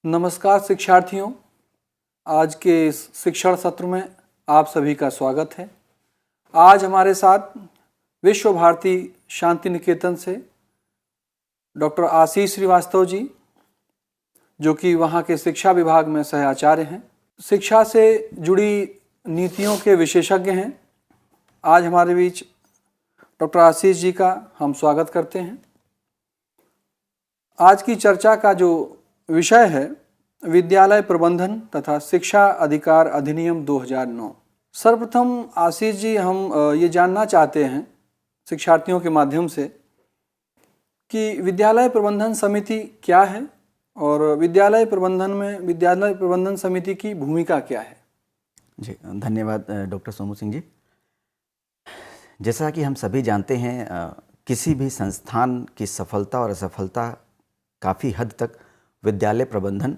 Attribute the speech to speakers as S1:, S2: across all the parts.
S1: नमस्कार शिक्षार्थियों, आज के इस शिक्षण सत्र में आप सभी का स्वागत है। आज हमारे साथ विश्व भारती शांति निकेतन से डॉक्टर आशीष श्रीवास्तव जी, जो कि वहाँ के शिक्षा विभाग में सहाचार्य हैं, शिक्षा से जुड़ी नीतियों के विशेषज्ञ हैं। आज हमारे बीच डॉक्टर आशीष जी का हम स्वागत करते हैं। आज की चर्चा का जो विषय है विद्यालय प्रबंधन तथा शिक्षा अधिकार अधिनियम 2009। सर्वप्रथम आशीष जी, हम ये जानना चाहते हैं शिक्षार्थियों के माध्यम से कि विद्यालय प्रबंधन समिति क्या है और विद्यालय प्रबंधन समिति की भूमिका क्या है।
S2: जी धन्यवाद डॉक्टर सोमू सिंह जी। जैसा कि हम सभी जानते हैं, किसी भी संस्थान की सफलता और असफलता काफ़ी हद तक विद्यालय प्रबंधन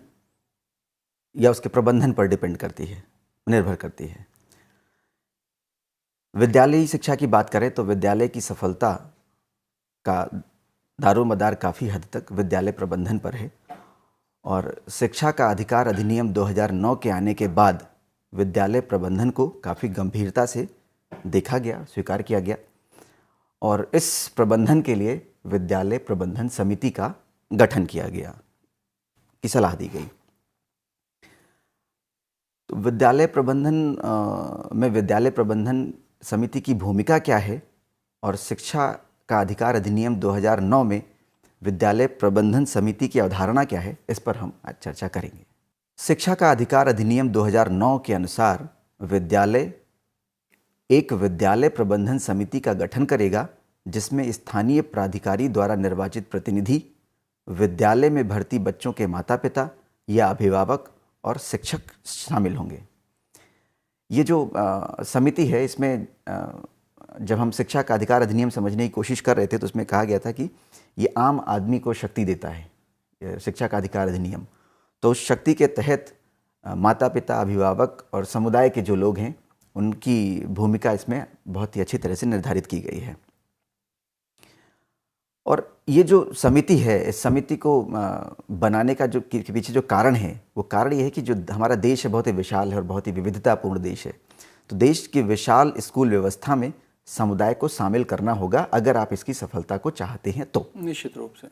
S2: या उसके प्रबंधन पर निर्भर करती है। विद्यालयी शिक्षा की बात करें तो विद्यालय की सफलता का दारोमदार काफ़ी हद तक विद्यालय प्रबंधन पर है और शिक्षा का अधिकार अधिनियम 2009 के आने के बाद विद्यालय प्रबंधन को काफ़ी गंभीरता से देखा गया, स्वीकार किया गया और इस प्रबंधन के लिए विद्यालय प्रबंधन समिति का गठन किया गया, की सलाह दी गई। तो विद्यालय प्रबंधन समिति की भूमिका क्या है और शिक्षा का अधिकार अधिनियम 2009 में विद्यालय प्रबंधन समिति की अवधारणा क्या है, इस पर हम आज चर्चा करेंगे। शिक्षा का अधिकार अधिनियम 2009 के अनुसार एक विद्यालय प्रबंधन समिति का गठन करेगा, जिसमें स्थानीय प्राधिकारी द्वारा निर्वाचित प्रतिनिधि, विद्यालय में भर्ती बच्चों के माता पिता या अभिभावक और शिक्षक शामिल होंगे। ये जो समिति है, इसमें जब हम शिक्षा का अधिकार अधिनियम समझने की कोशिश कर रहे थे तो उसमें कहा गया था कि ये आम आदमी को शक्ति देता है, शिक्षा का अधिकार अधिनियम। तो उस शक्ति के तहत माता पिता, अभिभावक और समुदाय के जो लोग हैं उनकी भूमिका इसमें बहुत ही अच्छी तरह से निर्धारित की गई है। और ये जो समिति है, इस समिति को बनाने का जो के पीछे जो कारण है, वो कारण ये है कि जो हमारा देश है बहुत ही विशाल है और बहुत ही विविधतापूर्ण देश है। तो देश की विशाल स्कूल व्यवस्था में समुदाय को शामिल करना होगा अगर आप इसकी सफलता को चाहते हैं तो।
S1: निश्चित रूप से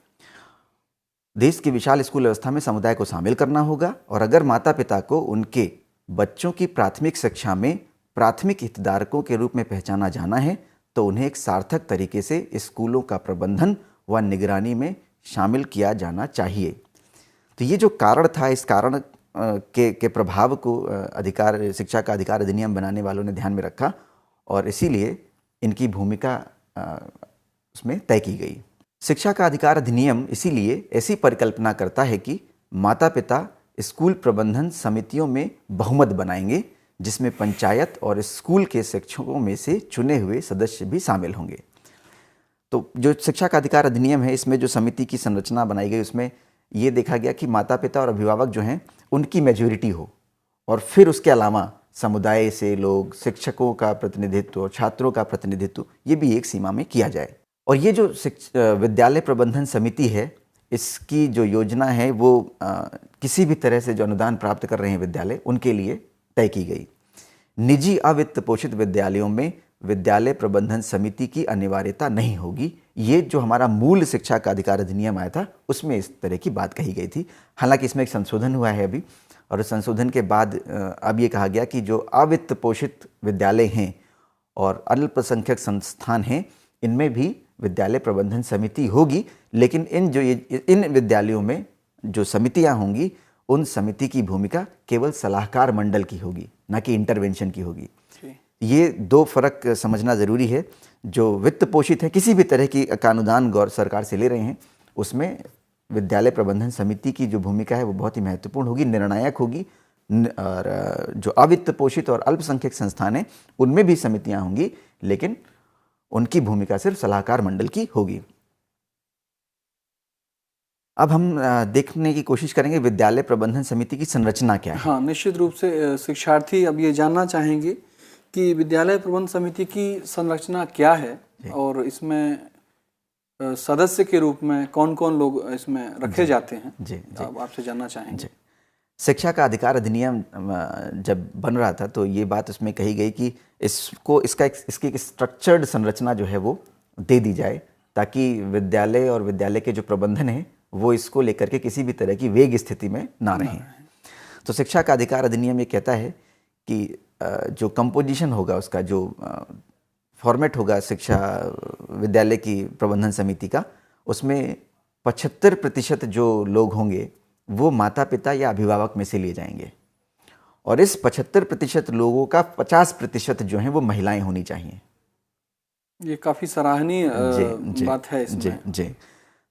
S2: देश की विशाल स्कूल व्यवस्था में समुदाय को शामिल करना होगा और अगर माता पिता को उनके बच्चों की प्राथमिक शिक्षा में प्राथमिक हितधारकों के रूप में पहचाना जाना है तो उन्हें एक सार्थक तरीके से स्कूलों का प्रबंधन व निगरानी में शामिल किया जाना चाहिए। तो ये जो कारण था, इस कारण के प्रभाव को शिक्षा का अधिकार अधिनियम बनाने वालों ने ध्यान में रखा और इसीलिए इनकी भूमिका उसमें तय की गई। शिक्षा का अधिकार अधिनियम इसीलिए ऐसी परिकल्पना करता है कि माता पिता स्कूल प्रबंधन समितियों में बहुमत बनाएंगे, जिसमें पंचायत और स्कूल के शिक्षकों में से चुने हुए सदस्य भी शामिल होंगे। तो जो शिक्षा का अधिकार अधिनियम है, इसमें जो समिति की संरचना बनाई गई उसमें ये देखा गया कि माता पिता और अभिभावक जो हैं उनकी मेजॉरिटी हो और फिर उसके अलावा समुदाय से लोग, शिक्षकों का प्रतिनिधित्व, छात्रों का प्रतिनिधित्व, ये भी एक सीमा में किया जाए। और ये जो विद्यालय प्रबंधन समिति है, इसकी जो योजना है वो किसी भी तरह से जो अनुदान प्राप्त कर रहे हैं विद्यालय, उनके लिए तय की गई। निजी अवित्त पोषित विद्यालयों में विद्यालय प्रबंधन समिति की अनिवार्यता नहीं होगी। ये जो हमारा मूल शिक्षा का अधिकार अधिनियम आया था उसमें इस तरह की बात कही गई थी। हालांकि इसमें एक संशोधन हुआ है अभी, और उस संशोधन के बाद अब ये कहा गया कि जो अवित्त पोषित विद्यालय हैं और अल्पसंख्यक संस्थान हैं, इनमें भी विद्यालय प्रबंधन समिति होगी, लेकिन इन विद्यालयों में जो समितियाँ होंगी उन समिति की भूमिका केवल सलाहकार मंडल की होगी, ना कि इंटरवेंशन की होगी। ये दो फर्क समझना ज़रूरी है। जो वित्त पोषित है, किसी भी तरह की अनुदान गौर सरकार से ले रहे हैं, उसमें विद्यालय प्रबंधन समिति की जो भूमिका है वो बहुत ही महत्वपूर्ण होगी, निर्णायक होगी। और जो अवित्त पोषित और अल्पसंख्यक संस्थान हैं उनमें भी समितियां होंगी, लेकिन उनकी भूमिका सिर्फ सलाहकार मंडल की होगी। अब हम देखने की कोशिश करेंगे विद्यालय प्रबंधन समिति की संरचना क्या है।
S1: हाँ, निश्चित रूप से शिक्षार्थी अब ये जानना चाहेंगे कि विद्यालय प्रबंधन समिति की संरचना क्या है और इसमें सदस्य के रूप में कौन कौन लोग इसमें रखे जाते हैं।
S2: जी,
S1: अब आपसे जानना चाहेंगे।
S2: शिक्षा का अधिकार अधिनियम जब बन रहा था तो ये बात उसमें कही गई कि इसकी एक स्ट्रक्चर्ड संरचना जो है वो दे दी जाए, ताकि विद्यालय और विद्यालय के जो प्रबंधन है वो इसको लेकर के किसी भी तरह की वेग स्थिति में ना रहें। तो शिक्षा का अधिकार अधिनियम ये कहता है कि जो कंपोजिशन होगा, उसका जो फॉर्मेट होगा शिक्षा विद्यालय की प्रबंधन समिति का, उसमें 75% जो लोग होंगे वो माता पिता या अभिभावक में से लिए जाएंगे, और इस 75% लोगों का 50% जो हैं वो महिलाएं होनी चाहिए।
S1: ये काफ़ी सराहनीय बात है इसमें।
S2: जी।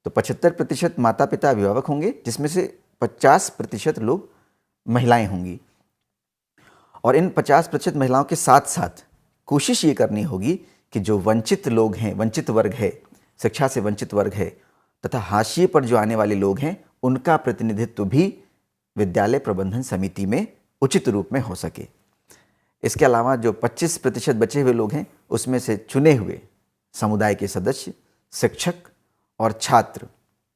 S2: तो 75% माता पिता अभिभावक होंगे, जिसमें से 50% लोग महिलाएं होंगी, और इन 50% महिलाओं के साथ साथ कोशिश ये करनी होगी कि जो वंचित लोग हैं, वंचित वर्ग है, शिक्षा से वंचित वर्ग है, तथा हाशिए पर जो आने वाले लोग हैं, उनका प्रतिनिधित्व भी विद्यालय प्रबंधन समिति में उचित रूप में हो सके। इसके अलावा जो 25% बचे हुए लोग हैं, उसमें से चुने हुए समुदाय के सदस्य, शिक्षक और छात्र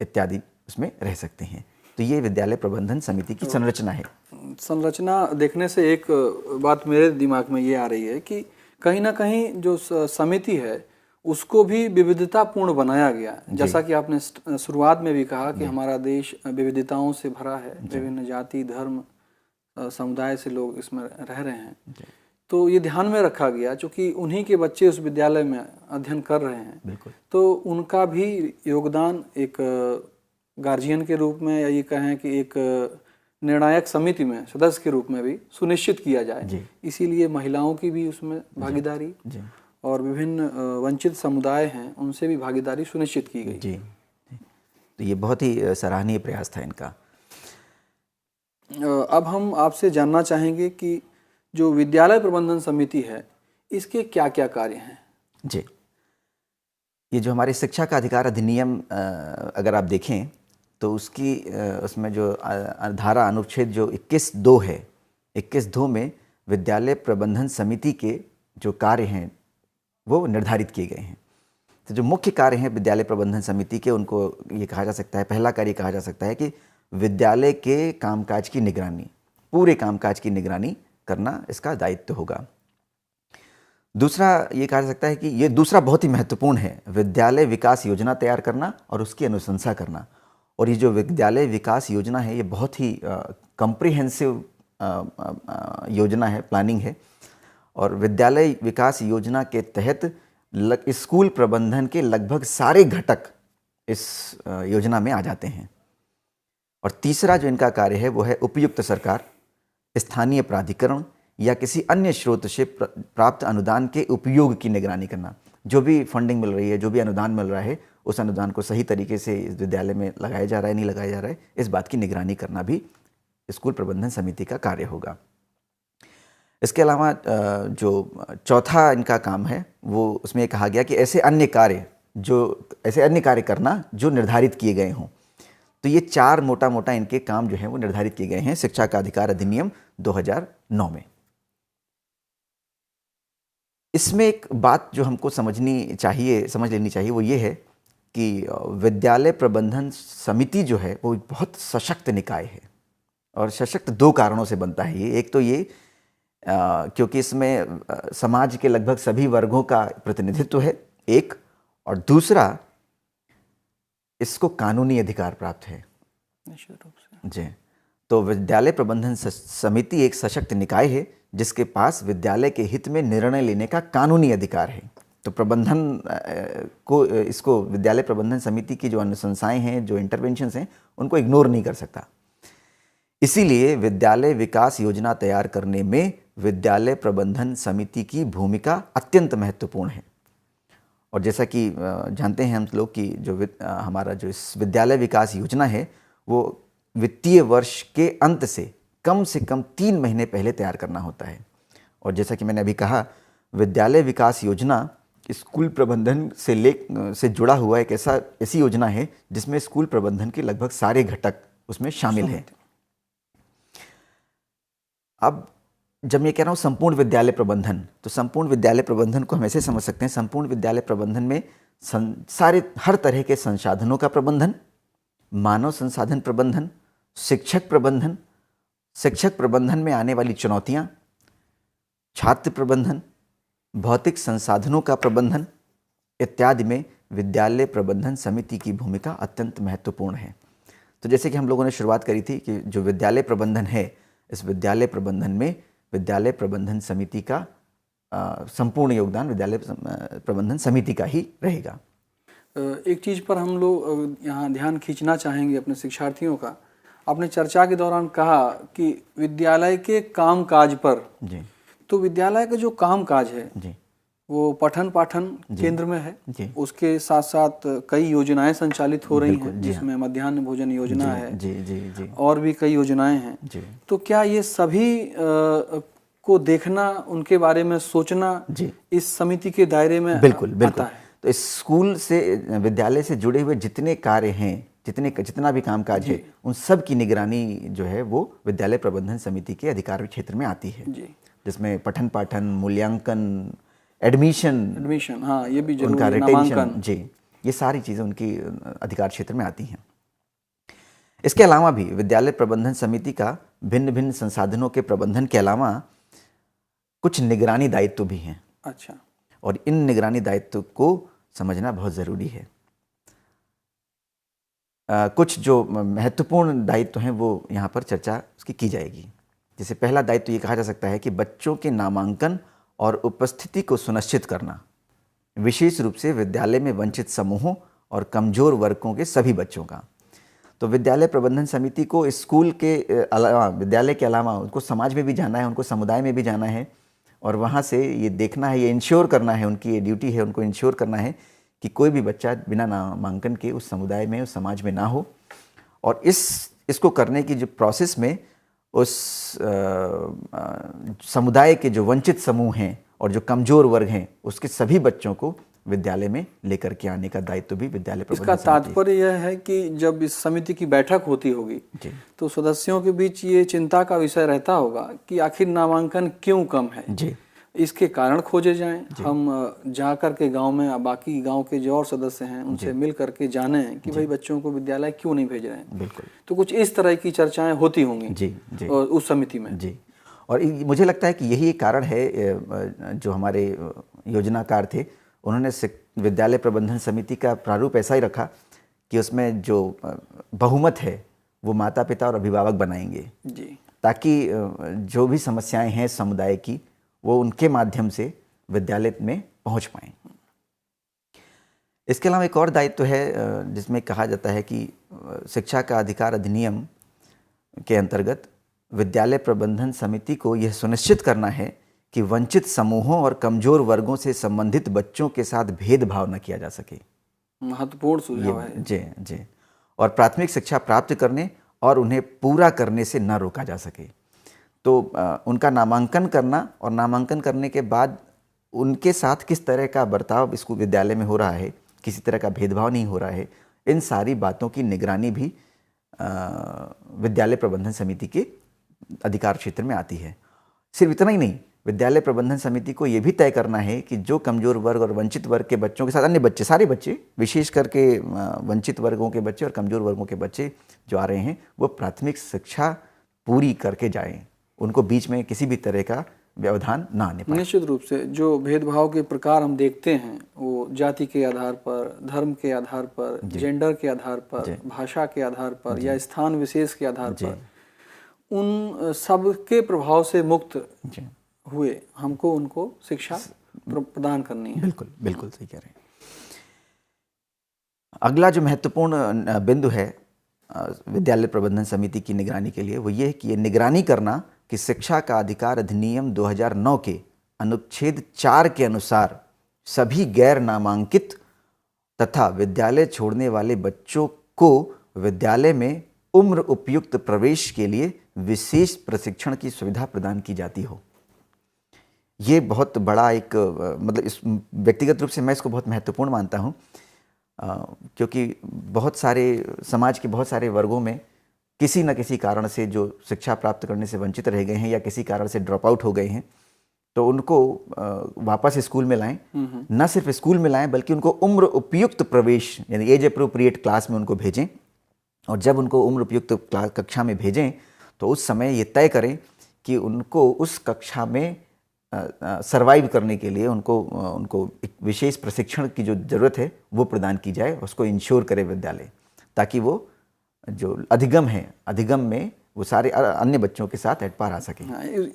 S2: इत्यादि उसमें रह सकते हैं। तो ये विद्यालय प्रबंधन समिति की संरचना है।
S1: संरचना देखने से एक बात मेरे दिमाग में ये आ रही है कि कहीं ना कहीं जो समिति है उसको भी विविधतापूर्ण बनाया गया। जैसा कि आपने शुरुआत में भी कहा कि हमारा देश विविधताओं से भरा है, विभिन्न जाति धर्म समुदाय से लोग इसमें रह रहे हैं। तो ये ध्यान में रखा गया, चूँकि उन्हीं के बच्चे उस विद्यालय में अध्ययन कर रहे हैं, तो उनका भी योगदान एक गार्जियन के रूप में, या ये कहें कि एक निर्णायक समिति में सदस्य के रूप में भी सुनिश्चित किया जाए। इसीलिए महिलाओं की भी उसमें भागीदारी और विभिन्न वंचित समुदाय हैं उनसे भी भागीदारी सुनिश्चित की गई।
S2: जी। तो ये बहुत ही सराहनीय प्रयास था इनका।
S1: अब हम आपसे जानना चाहेंगे कि जो विद्यालय प्रबंधन समिति है इसके क्या क्या कार्य हैं?
S2: जी, ये जो हमारे शिक्षा का अधिकार अधिनियम अगर आप देखें तो उसमें जो धारा अनुच्छेद जो 21(2) है, 21(2) में विद्यालय प्रबंधन समिति के जो कार्य हैं वो निर्धारित किए गए हैं। तो जो मुख्य कार्य हैं विद्यालय प्रबंधन समिति के, उनको ये कहा जा सकता है, पहला कार्य कहा जा सकता है कि विद्यालय के कामकाज की निगरानी, पूरे कामकाज की निगरानी करना इसका दायित्व होगा। दूसरा ये कहा जा सकता है कि ये दूसरा बहुत ही महत्वपूर्ण है, विद्यालय विकास योजना तैयार करना और उसकी अनुशंसा करना। और ये जो विद्यालय विकास योजना है ये बहुत ही कॉम्प्रिहेंसिव योजना है, प्लानिंग है, और विद्यालय विकास योजना के तहत स्कूल प्रबंधन के लगभग सारे घटक इस योजना में आ जाते हैं। और तीसरा जो इनका कार्य है वो है उपयुक्त सरकार, स्थानीय प्राधिकरण या किसी अन्य स्रोत से प्राप्त अनुदान के उपयोग की निगरानी करना। जो भी फंडिंग मिल रही है, जो भी अनुदान मिल रहा है, उस अनुदान को सही तरीके से इस विद्यालय में लगाया जा रहा है, नहीं लगाया जा रहा है, इस बात की निगरानी करना भी स्कूल प्रबंधन समिति का कार्य होगा। इसके अलावा जो चौथा इनका काम है वो उसमें कहा गया कि ऐसे अन्य कार्य करना जो निर्धारित किए गए हों। तो ये चार मोटा मोटा इनके काम जो हैं वो निर्धारित किए गए हैं शिक्षा का अधिकार अधिनियम 2009 में। इसमें एक बात जो हमको समझ लेनी चाहिए वो ये है कि विद्यालय प्रबंधन समिति जो है वो बहुत सशक्त निकाय है, और सशक्त दो कारणों से बनता है ये। एक तो ये क्योंकि इसमें समाज के लगभग सभी वर्गों का प्रतिनिधित्व है, एक, और दूसरा इसको कानूनी अधिकार प्राप्त है।
S1: निश्चित रूप से
S2: जी। तो विद्यालय प्रबंधन समिति एक सशक्त निकाय है जिसके पास विद्यालय के हित में निर्णय लेने का कानूनी अधिकार है। तो इसको विद्यालय प्रबंधन समिति की जो अनुशंसाएं हैं, जो इंटरवेंशंस हैं, उनको इग्नोर नहीं कर सकता। इसीलिए विद्यालय विकास योजना तैयार करने में विद्यालय प्रबंधन समिति की भूमिका अत्यंत महत्वपूर्ण है। और जैसा कि जानते हैं हम लोग कि जो हमारा जो इस विद्यालय विकास योजना है वो वित्तीय वर्ष के अंत से कम 3 महीने पहले तैयार करना होता है। और जैसा कि मैंने अभी कहा, विद्यालय विकास योजना स्कूल प्रबंधन से जुड़ा हुआ एक ऐसी योजना है जिसमें स्कूल प्रबंधन के लगभग सारे घटक उसमें शामिल हैं। अब जब मैं कह रहा हूँ संपूर्ण विद्यालय प्रबंधन, तो संपूर्ण विद्यालय प्रबंधन को हम ऐसे समझ सकते हैं, संपूर्ण विद्यालय प्रबंधन में हर तरह के संसाधनों का प्रबंधन, मानव संसाधन प्रबंधन, शिक्षक प्रबंधन शिक्षक प्रबंधन में आने वाली चुनौतियाँ, छात्र प्रबंधन, भौतिक संसाधनों का प्रबंधन इत्यादि में विद्यालय प्रबंधन समिति की भूमिका अत्यंत महत्वपूर्ण है। तो जैसे कि हम लोगों ने शुरुआत करी थी कि जो विद्यालय प्रबंधन है, इस विद्यालय प्रबंधन में विद्यालय प्रबंधन समिति का संपूर्ण योगदान विद्यालय प्रबंधन समिति का ही रहेगा।
S1: एक चीज़ पर हम लोग यहाँ ध्यान खींचना चाहेंगे अपने शिक्षार्थियों का। आपने चर्चा के दौरान कहा कि विद्यालय के कामकाज पर
S2: जी,
S1: तो विद्यालय का जो कामकाज है
S2: जी,
S1: वो पठन पाठन केंद्र में है
S2: जी,
S1: उसके साथ साथ कई योजनाएं संचालित हो रही हैं,
S2: जी
S1: जिसमें मध्याह्न भोजन योजना है,
S2: जी, जी, जी,
S1: और भी कई योजनाएं हैं।
S2: जी,
S1: तो क्या ये सभी को देखना, उनके बारे में सोचना
S2: जी,
S1: इस समिति के दायरे में
S2: बिल्कुल,
S1: आता
S2: बिल्कुल।
S1: है?
S2: तो इस स्कूल से, विद्यालय से जुड़े हुए जितने कार्य हैं, जितना भी कामकाज है, उन सब की निगरानी जो है वो विद्यालय प्रबंधन समिति के अधिकार क्षेत्र में आती है,
S1: जी,
S2: जिसमें पठन पाठन, मूल्यांकन, एडमिशन,
S1: हाँ ये भी जरूरी
S2: उनका
S1: है,
S2: रिटेंशन,
S1: नामांकन।
S2: जी, ये सारी चीज़ें उनकी अधिकार क्षेत्र में आती हैं। इसके अलावा भी विद्यालय प्रबंधन समिति का भिन्न भिन्न संसाधनों के प्रबंधन के अलावा कुछ निगरानी दायित्व भी हैं,
S1: अच्छा,
S2: और इन निगरानी दायित्व को समझना बहुत ज़रूरी है। कुछ जो महत्वपूर्ण दायित्व हैं वो यहाँ पर चर्चा उसकी की जाएगी। जैसे पहला दायित्व ये कहा जा सकता है कि बच्चों के नामांकन और उपस्थिति को सुनिश्चित करना, विशेष रूप से विद्यालय में वंचित समूहों और कमजोर वर्गों के सभी बच्चों का। तो विद्यालय प्रबंधन समिति को स्कूल के अलावा, विद्यालय के अलावा उनको समाज में भी जाना है, उनको समुदाय में भी जाना है, और वहाँ से ये देखना है, ये इंश्योर करना है, उनकी ये ड्यूटी है, उनको इंश्योर करना है कि कोई भी बच्चा बिना नामांकन के उस समुदाय में, उस समाज में ना हो। और इसको करने की जो प्रोसेस में उस समुदाय के जो वंचित समूह हैं और जो कमज़ोर वर्ग हैं, उसके सभी बच्चों को विद्यालय में लेकर के आने का दायित्व भी विद्यालय प्रबंधन
S1: इसका
S2: समिति।
S1: तात्पर्य यह है कि जब इस समिति की बैठक होती होगी
S2: जी,
S1: तो सदस्यों के बीच ये चिंता का विषय रहता होगा कि आखिर नामांकन क्यों कम है,
S2: जी,
S1: इसके कारण खोजे जाएं। हम जा कर के गांव में बाकी गांव के जो और सदस्य हैं उनसे मिल करके जाने कि भाई बच्चों को विद्यालय क्यों नहीं भेज रहे हैं।
S2: बिल्कुल।
S1: तो कुछ इस तरह की चर्चाएं होती होंगी
S2: जी, जी,
S1: उस समिति में।
S2: जी। और मुझे लगता है कि यही एक कारण है, जो हमारे योजनाकार थे उन्होंने विद्यालय प्रबंधन समिति का प्रारूप ऐसा ही रखा कि उसमें जो बहुमत है वो माता पिता और अभिभावक बनाएंगे,
S1: जी,
S2: ताकि जो भी समस्याएं हैं समुदाय की वो उनके माध्यम से विद्यालय में पहुंच पाएं। इसके अलावा एक और दायित्व है जिसमें कहा जाता है कि शिक्षा का अधिकार अधिनियम के अंतर्गत विद्यालय प्रबंधन समिति को यह सुनिश्चित करना है कि वंचित समूहों और कमजोर वर्गों से संबंधित बच्चों के साथ भेदभाव न किया जा सके।
S1: महत्वपूर्ण सुझाव है।
S2: जी, जी। और प्राथमिक शिक्षा प्राप्त करने और उन्हें पूरा करने से न रोका जा सके। तो उनका नामांकन करना और नामांकन करने के बाद उनके साथ किस तरह का बर्ताव स्कूल विद्यालय में हो रहा है, किसी तरह का भेदभाव नहीं हो रहा है, इन सारी बातों की निगरानी भी विद्यालय प्रबंधन समिति के अधिकार क्षेत्र में आती है। सिर्फ इतना ही नहीं, विद्यालय प्रबंधन समिति को ये भी तय करना है कि जो कमजोर वर्ग और वंचित वर्ग के बच्चों के साथ अन्य बच्चे, सारे बच्चे, विशेष करके वंचित वर्गों के बच्चे और कमजोर वर्गों के बच्चे जो आ रहे हैं वो प्राथमिक शिक्षा पूरी करके जाएं, उनको बीच में किसी भी तरह का व्यवधान ना आने पाए।
S1: निश्चित रूप से जो भेदभाव के प्रकार हम देखते हैं वो जाति के आधार पर, धर्म के आधार पर, जेंडर के आधार पर, भाषा के आधार पर या स्थान विशेष के आधार पर, उन सब के प्रभाव से मुक्त हुए हमको उनको शिक्षा प्रदान करनी है।
S2: बिल्कुल, बिल्कुल सही कह रहे हैं। अगला जो महत्वपूर्ण बिंदु है विद्यालय प्रबंधन समिति की निगरानी के लिए वो ये है कि ये निगरानी करना कि शिक्षा का अधिकार अधिनियम 2009 के अनुच्छेद 4 के अनुसार सभी गैर नामांकित तथा विद्यालय छोड़ने वाले बच्चों को विद्यालय में उम्र उपयुक्त प्रवेश के लिए विशेष प्रशिक्षण की सुविधा प्रदान की जाती हो। ये बहुत बड़ा एक मतलब इस व्यक्तिगत रूप से मैं इसको बहुत महत्वपूर्ण मानता हूँ, क्योंकि बहुत सारे समाज के बहुत सारे वर्गों में किसी न किसी कारण से जो शिक्षा प्राप्त करने से वंचित रह गए हैं या किसी कारण से ड्रॉप आउट हो गए हैं, तो उनको वापस स्कूल में लाएं, न सिर्फ स्कूल में लाएं बल्कि उनको उम्र उपयुक्त प्रवेश यानी एज अप्रोप्रिएट क्लास में उनको भेजें। और जब उनको उम्र उपयुक्त कक्षा में भेजें तो उस समय ये तय करें कि उनको उस कक्षा में सरवाइव करने के लिए उनको एक विशेष प्रशिक्षण की जो ज़रूरत है वो प्रदान की जाए, उसको इंश्योर करे विद्यालय, ताकि वो जो अधिगम में वो सारे अन्य बच्चों के साथ एट पार आ सकें।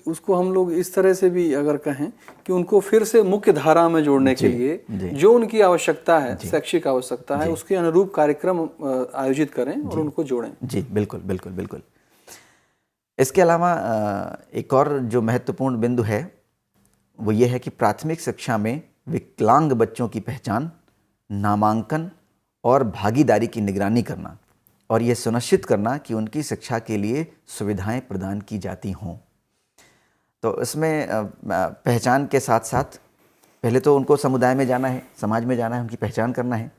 S1: उसको हम लोग इस तरह से भी अगर कहें कि उनको फिर से मुख्य धारा में जोड़ने के लिए जो उनकी आवश्यकता है, शैक्षिक आवश्यकता है, उसके अनुरूप कार्यक्रम आयोजित करें और उनको जोड़ें।
S2: जी बिल्कुल बिल्कुल बिल्कुल। इसके अलावा एक और जो महत्वपूर्ण बिंदु है वो ये है कि प्राथमिक शिक्षा में विकलांग बच्चों की पहचान, नामांकन और भागीदारी की निगरानी करना और ये सुनिश्चित करना कि उनकी शिक्षा के लिए सुविधाएं प्रदान की जाती हों। तो इसमें पहचान के साथ साथ पहले तो उनको समुदाय में जाना है, समाज में जाना है, उनकी पहचान करना है।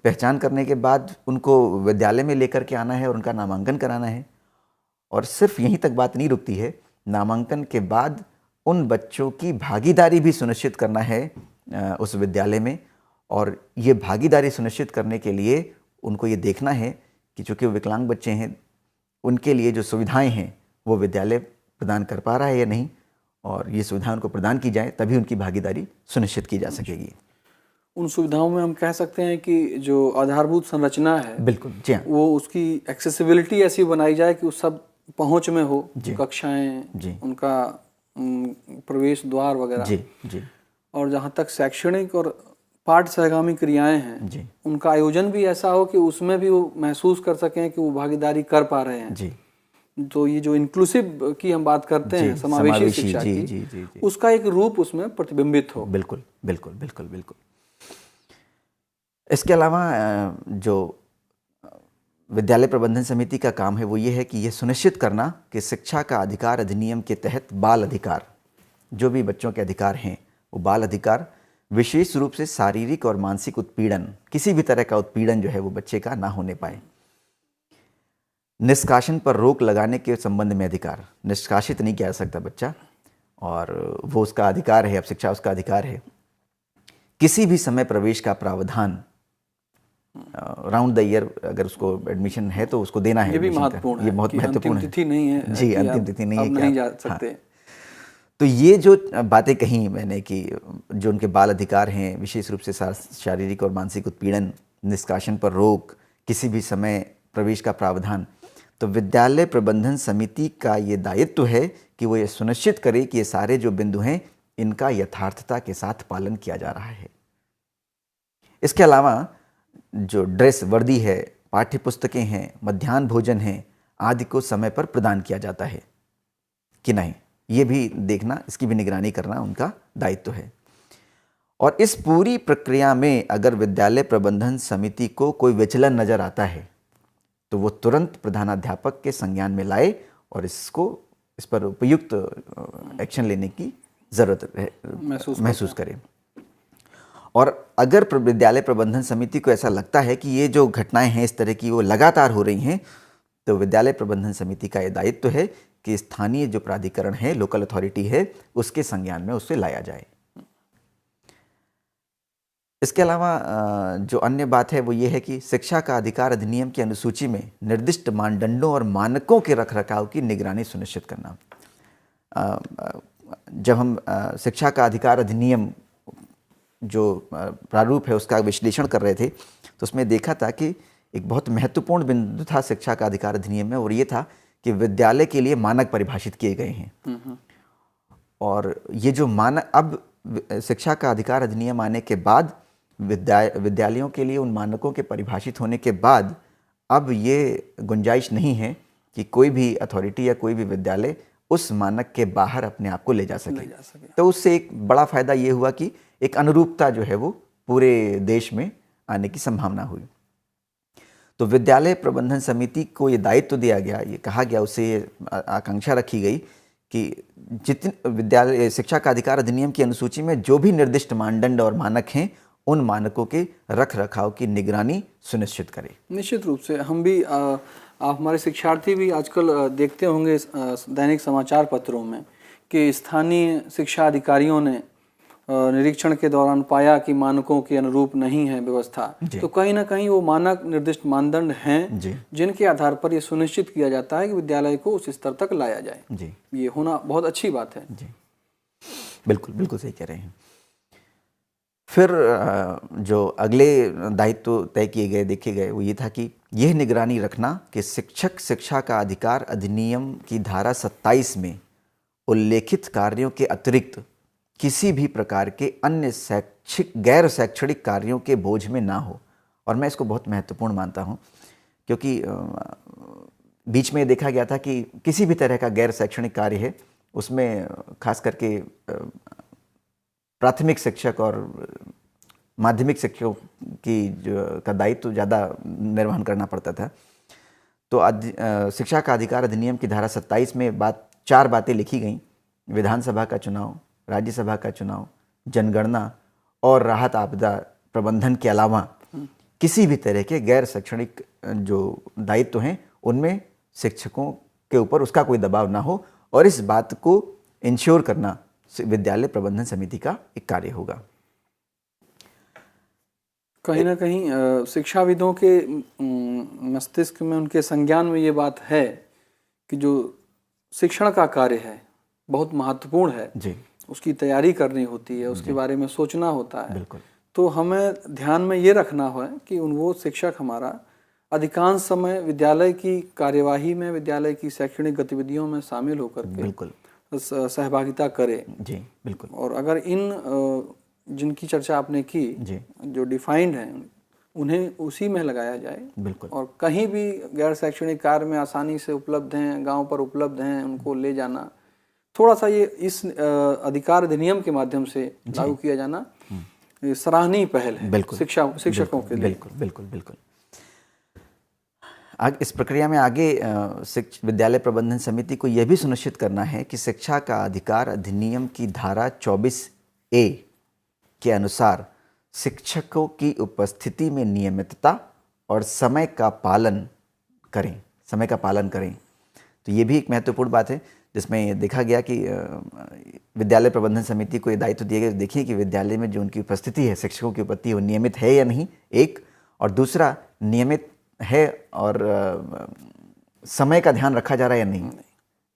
S2: पहचान करने के बाद उनको विद्यालय में लेकर के आना है और उनका नामांकन कराना है। और सिर्फ यहीं तक बात नहीं रुकती है, नामांकन के बाद उन बच्चों की भागीदारी भी सुनिश्चित करना है उस विद्यालय में। और ये भागीदारी सुनिश्चित करने के लिए उनको ये देखना है कि चूँकि वो विकलांग बच्चे हैं, उनके लिए जो सुविधाएं हैं वो विद्यालय प्रदान कर पा रहा है या नहीं, और ये सुविधाएं उनको प्रदान की जाए, तभी उनकी भागीदारी सुनिश्चित की जा सकेगी।
S1: उन सुविधाओं में हम कह सकते हैं कि जो आधारभूत संरचना है,
S2: बिल्कुल जी हाँ,
S1: वो उसकी एक्सेसिबिलिटी ऐसी बनाई जाए कि वो सब पहुंच में हो, कक्षाएं, उनका प्रवेश द्वार वगैरह
S2: जी।
S1: और जहाँ तक शैक्षणिक और पाठ सहगामी क्रियाएं हैं, उनका आयोजन भी ऐसा हो कि उसमें भी वो महसूस कर सकें कि वो भागीदारी कर पा रहे हैं
S2: जी।
S1: तो ये जो इंक्लूसिव की हम बात करते हैं, समावेशी शिक्षा की, उसका एक रूप उसमें प्रतिबिंबित हो।
S2: बिल्कुल बिल्कुल बिल्कुल बिल्कुल। इसके अलावा जो विद्यालय प्रबंधन समिति का काम है वो ये है कि ये सुनिश्चित करना कि शिक्षा का अधिकार अधिनियम के तहत बाल अधिकार, जो भी बच्चों के अधिकार हैं, वो बाल अधिकार विशेष रूप से शारीरिक और मानसिक उत्पीड़न, किसी भी तरह का उत्पीड़न जो है वो बच्चे का ना होने पाए। निष्कासन पर रोक लगाने के संबंध में अधिकार, निष्कासित नहीं किया जा सकता बच्चा, और वो उसका अधिकार है, अब शिक्षा उसका अधिकार है। किसी भी समय प्रवेश का प्रावधान, राउंड द ईयर अगर उसको एडमिशन है तो उसको देना है।
S1: ये भी महत्वपूर्ण है,
S2: ये बहुत महत्वपूर्ण है।
S1: अंतिम तिथि नहीं है
S2: जी, अंतिम तिथि नहीं है,
S1: नहीं जा सकते।
S2: हाँ। तो ये जो बातें कही मैंने कि जो उनके बाल अधिकार हैं, विशेष रूप से शारीरिक और मानसिक उत्पीड़न, निष्कासन पर रोक, किसी भी समय प्रवेश का प्रावधान, तो विद्यालय प्रबंधन समिति का ये दायित्व है कि वो ये सुनिश्चित करे कि ये सारे जो बिंदु हैं इनका यथार्थता के साथ पालन किया जा रहा है। इसके अलावा जो ड्रेस, वर्दी है, पाठ्य पुस्तकें हैं, मध्याह्न भोजन है आदि को समय पर प्रदान किया जाता है कि नहीं, ये भी देखना, इसकी भी निगरानी करना उनका दायित्व है। और इस पूरी प्रक्रिया में अगर विद्यालय प्रबंधन समिति को कोई विचलन नजर आता है तो वो तुरंत प्रधानाध्यापक के संज्ञान में लाए और इस पर उपयुक्त एक्शन लेने की जरूरत है, महसूस करे। और अगर विद्यालय प्रबंधन समिति को ऐसा लगता है कि ये जो घटनाएं हैं इस तरह की वो लगातार हो रही हैं, तो विद्यालय प्रबंधन समिति का ये दायित्व है कि स्थानीय जो प्राधिकरण है, लोकल अथॉरिटी है, उसके संज्ञान में उसे लाया जाए। इसके अलावा जो अन्य बात है वो ये है कि शिक्षा का अधिकार अधिनियम की अनुसूची में निर्दिष्ट मानदंडों और मानकों के रखरखाव की निगरानी सुनिश्चित करना। जब हम शिक्षा का अधिकार अधिनियम जो प्रारूप है उसका विश्लेषण कर रहे थे तो उसमें देखा था कि एक बहुत महत्वपूर्ण बिंदु था शिक्षा का अधिकार अधिनियम में, और ये था कि विद्यालय के लिए मानक परिभाषित किए गए हैं। और ये जो मानक, अब शिक्षा का अधिकार अधिनियम आने के बाद विद्यालयों के लिए उन मानकों के परिभाषित होने के बाद अब ये गुंजाइश नहीं है कि कोई भी अथॉरिटी या कोई भी विद्यालय उस मानक के बाहर अपने आप को ले जा सके। तो उससे एक बड़ा फायदा ये हुआ कि एक अनुरूपता जो है वो पूरे देश में आने की संभावना हुई। तो विद्यालय प्रबंधन समिति को ये दायित्व दिया गया, ये कहा गया, उसे आकांक्षा रखी गई कि जितने विद्यालय शिक्षा का अधिकार अधिनियम की अनुसूची में जो भी निर्दिष्ट मानदंड और मानक हैं उन मानकों के रख रखाव की निगरानी सुनिश्चित करें।
S1: निश्चित रूप से हम भी आप हमारे शिक्षार्थी भी आजकल देखते होंगे दैनिक समाचार पत्रों में कि स्थानीय शिक्षा अधिकारियों ने निरीक्षण के दौरान पाया कि मानकों के अनुरूप नहीं है व्यवस्था, तो कहीं ना कहीं वो मानक निर्दिष्ट मानदंड हैं जिनके आधार पर ये सुनिश्चित किया जाता है कि विद्यालय को उस स्तर तक लाया जाए। ये होना बहुत अच्छी बात है।
S2: बिल्कुल बिल्कुल सही कह रहे हैं। फिर जो अगले दायित्व तय किए गए, देखे गए, वो ये था कि यह निगरानी रखना कि शिक्षक शिक्षा का अधिकार अधिनियम की धारा 27 में उल्लेखित कार्यों के अतिरिक्त किसी भी प्रकार के अन्य गैर शैक्षणिक कार्यों के बोझ में ना हो। और मैं इसको बहुत महत्वपूर्ण मानता हूँ, क्योंकि बीच में देखा गया था कि किसी भी तरह का गैर शैक्षणिक कार्य है उसमें खास करके प्राथमिक शिक्षक और माध्यमिक शिक्षकों की का दायित्व ज़्यादा निर्वहन करना पड़ता था। तो शिक्षा का अधिकार अधिनियम की धारा 27 में 4 बातें लिखी गई: विधानसभा का चुनाव, राज्यसभा का चुनाव, जनगणना और राहत आपदा प्रबंधन के अलावा किसी भी तरह के गैर शैक्षणिक जो दायित्व हैं उनमें शिक्षकों के ऊपर उसका कोई दबाव ना हो, और इस बात को इंश्योर करना विद्यालय प्रबंधन समिति का एक कार्य होगा।
S1: कहीं ना कहीं शिक्षाविदों के मस्तिष्क में, उनके संज्ञान में ये बात है कि जो शिक्षण का कार्य है बहुत महत्वपूर्ण है जी। उसकी तैयारी करनी होती है, उसके बारे में सोचना होता है। बिल्कुल। तो हमें ध्यान में ये रखना है कि वो शिक्षक हमारा अधिकांश समय विद्यालय की कार्यवाही में, विद्यालय की शैक्षणिक गतिविधियों में शामिल होकर के बिल्कुल सहभागिता करे जी। बिल्कुल। और अगर इन जिनकी चर्चा आपने की जी, जो डिफाइंड हैं, उन्हें उसी में लगाया जाए। बिल्कुल। और कहीं भी गैर शैक्षणिक कार्य में आसानी से उपलब्ध हैं, गांव पर उपलब्ध हैं, उनको ले जाना, थोड़ा सा ये इस अधिकार अधिनियम के माध्यम से लागू किया जाना सराहनीय पहल है शिक्षकों के लिए। बिल्कुल बिल्कुल बिल्कुल। इस प्रक्रिया में आगे विद्यालय प्रबंधन समिति को यह भी सुनिश्चित करना है कि शिक्षा का अधिकार अधिनियम की धारा 24A के अनुसार शिक्षकों की उपस्थिति में नियमितता और समय का पालन करें। तो ये भी एक महत्वपूर्ण बात है, जिसमें देखा गया कि विद्यालय प्रबंधन समिति को ये दायित्व दिए गए, देखिए कि विद्यालय में जो उनकी उपस्थिति है, शिक्षकों की उपस्थिति, वो नियमित है या नहीं, एक, और दूसरा नियमित है और समय का ध्यान रखा जा रहा है या नहीं।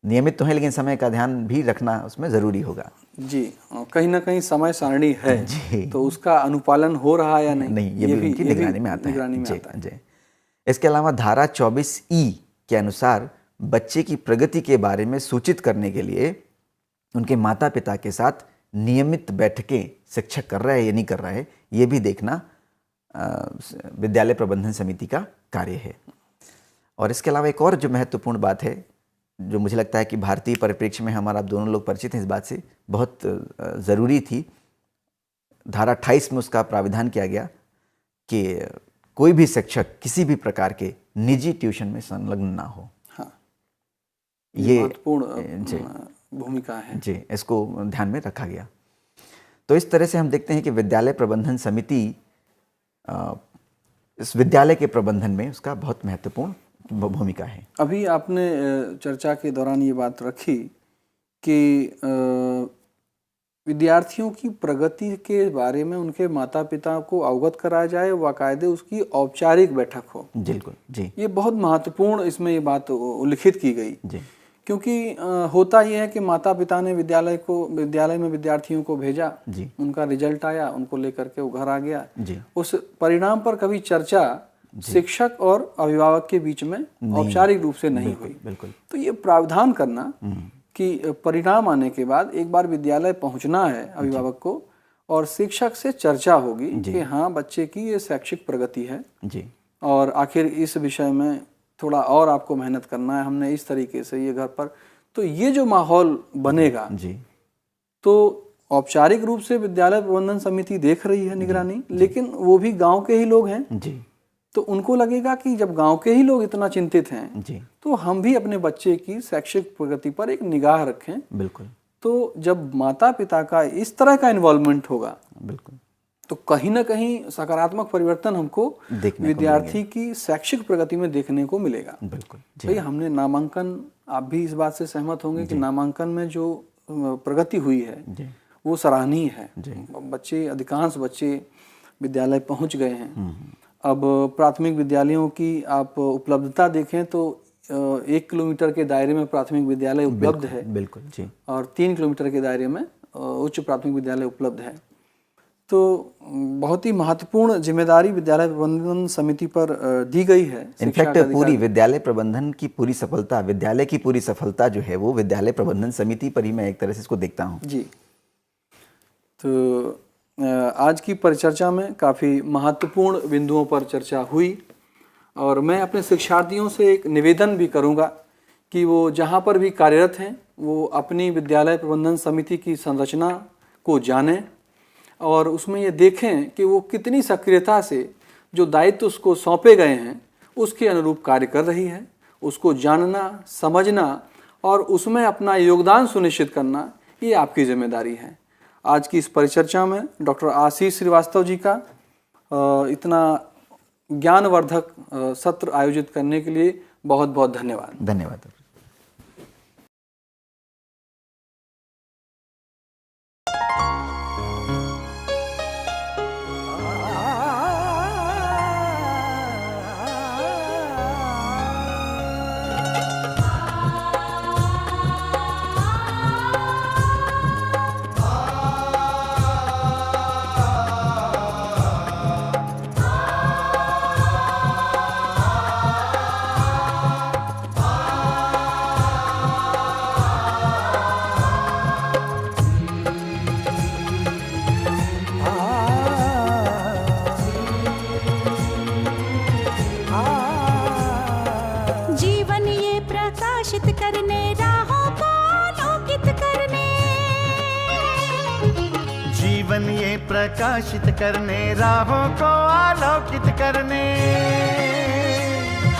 S1: नियमित तो है लेकिन समय का ध्यान भी रखना उसमें ज़रूरी होगा जी। कहीं ना कहीं समय सारणी है जी, तो उसका अनुपालन हो रहा है या नहीं, ये भी उनकी निगरानी में आता है जी। इसके अलावा धारा 24E के अनुसार बच्चे की प्रगति के बारे में सूचित करने के लिए उनके माता पिता के साथ नियमित बैठकें शिक्षक कर रहा है या नहीं कर रहा है, ये भी देखना विद्यालय प्रबंधन समिति का कार्य है। और इसके अलावा एक और जो महत्वपूर्ण बात है, जो मुझे लगता है कि भारतीय परिप्रेक्ष्य में हमारा, आप दोनों लोग परिचित हैं इस बात से, बहुत ज़रूरी थी, धारा 28 में उसका प्राविधान किया गया कि कोई भी शिक्षक किसी भी प्रकार के निजी ट्यूशन में संलग्न ना हो। हाँ, ये महत्वपूर्ण भूमिका है जी, इसको ध्यान में रखा गया। तो इस तरह से हम देखते हैं कि विद्यालय प्रबंधन समिति इस विद्यालय के प्रबंधन में उसका बहुत महत्वपूर्ण भूमिका है। अभी आपने चर्चा के दौरान ये बात रखी कि विद्यार्थियों की प्रगति के बारे में उनके माता पिता को अवगत कराया जाए, बाकायदे उसकी औपचारिक बैठक हो। बिल्कुल जी, ये बहुत महत्वपूर्ण इसमें ये बात उल्लिखित की गई जी। क्योंकि होता ये है कि माता पिता ने विद्यालय में विद्यार्थियों को भेजा जी, उनका रिजल्ट आया, उनको लेकर के वो घर आ गया जी। उस परिणाम पर कभी चर्चा शिक्षक और अभिभावक के बीच में औपचारिक रूप से नहीं हुई। बिल्कुल। तो ये प्रावधान करना कि परिणाम आने के बाद एक बार विद्यालय पहुंचना है अभिभावक को, और शिक्षक से चर्चा होगी कि हाँ, बच्चे की ये शैक्षिक प्रगति है जी, और आखिर इस विषय में थोड़ा और आपको मेहनत करना है, हमने इस तरीके से ये घर पर, तो ये जो माहौल बनेगा जी, तो औपचारिक रूप से विद्यालय प्रबंधन समिति देख रही है निगरानी, लेकिन वो भी गांव के ही लोग हैं जी, तो उनको लगेगा कि जब गांव के ही लोग इतना चिंतित हैं जी, तो हम भी अपने बच्चे की शैक्षिक प्रगति पर एक निगाह रखें। बिल्कुल। तो जब माता पिता का इस तरह का इन्वॉल्वमेंट होगा बिल्कुल, तो कहीं ना कहीं सकारात्मक परिवर्तन हमको विद्यार्थी की शैक्षिक प्रगति में देखने को मिलेगा। बिल्कुल। भाई हमने नामांकन, आप भी इस बात से सहमत होंगे कि नामांकन में जो प्रगति हुई है वो सराहनीय है।
S2: जी।
S1: बच्चे, अधिकांश बच्चे विद्यालय पहुंच गए हैं। अब प्राथमिक विद्यालयों की आप उपलब्धता देखें तो 1 किलोमीटर के दायरे में प्राथमिक विद्यालय उपलब्ध है।
S2: बिल्कुल जी।
S1: और 3 किलोमीटर के दायरे में उच्च प्राथमिक विद्यालय उपलब्ध है। तो बहुत ही महत्वपूर्ण जिम्मेदारी विद्यालय प्रबंधन समिति पर दी गई है।
S2: इनफैक्ट पूरी विद्यालय प्रबंधन की पूरी सफलता, विद्यालय की पूरी सफलता जो है वो विद्यालय प्रबंधन समिति पर ही मैं एक तरह से इसको देखता हूँ।
S1: जी। तो आज की परिचर्चा में काफ़ी महत्वपूर्ण बिंदुओं पर चर्चा हुई और मैं अपने शिक्षार्थियों से एक निवेदन भी करूंगा कि वो जहां पर भी कार्यरत हैं वो अपनी विद्यालय प्रबंधन समिति की संरचना को जानें और उसमें ये देखें कि वो कितनी सक्रियता से जो दायित्व उसको सौंपे गए हैं उसके अनुरूप कार्य कर रही है। उसको जानना, समझना और उसमें अपना योगदान सुनिश्चित करना, ये आपकी जिम्मेदारी है। आज की इस परिचर्चा में डॉक्टर आशीष श्रीवास्तव जी का इतना ज्ञानवर्धक सत्र आयोजित करने के लिए बहुत बहुत धन्यवाद।
S2: धन्यवाद।
S3: प्रकाशित करने, राहों को आलोकित करने,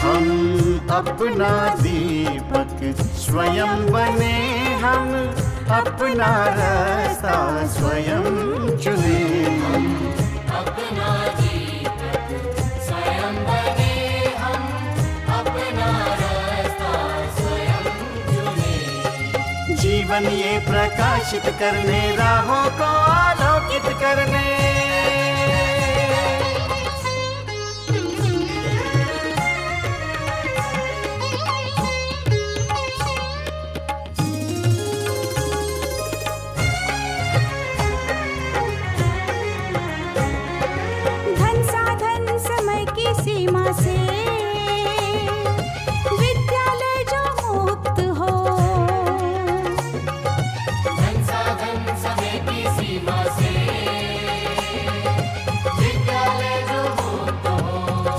S3: हम अपना दीपक स्वयं बने, हम अपना रास्ता स्वयं चुने। हम अपना दीपक स्वयं बने, हम अपना रास्ता स्वयं चुने। जीवन ये प्रकाशित करने, राहों को आलोकित करने।
S4: धन साधन समय की सीमा से विद्यालय जो मुक्त हो, धन साधन समय की सीमा से विद्यालय जो मुक्त हो।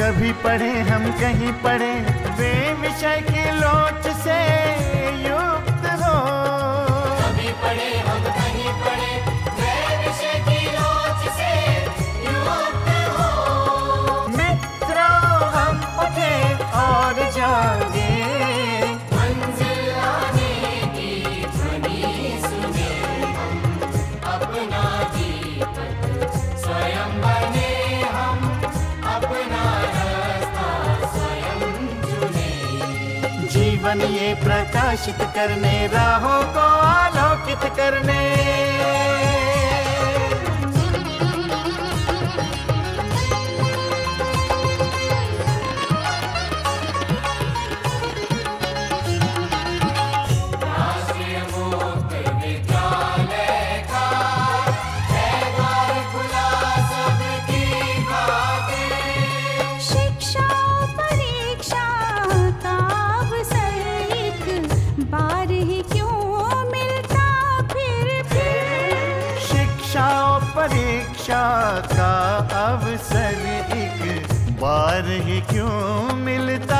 S3: कभी पढ़े हम कहीं पढ़े, वे विषय की लोच से युक्त हो। कभी पढ़े हम कहीं पढ़े, वे विषय की लोच से युक्त हो। मित्रों हम उठे और जागे, मंजिल आने की ध्वनि सुने। हम अपना दीपक स्वयं बने, हम अपना रास्ता स्वयं चुने। जीवन ये प्रकाशित करने, राहों को आलोकित करने।
S4: शिक्षा परीक्षा का अवसर एक बार ही क्यों मिलता फिर।
S3: शिक्षा और परीक्षा का अवसर एक बार ही क्यों मिलता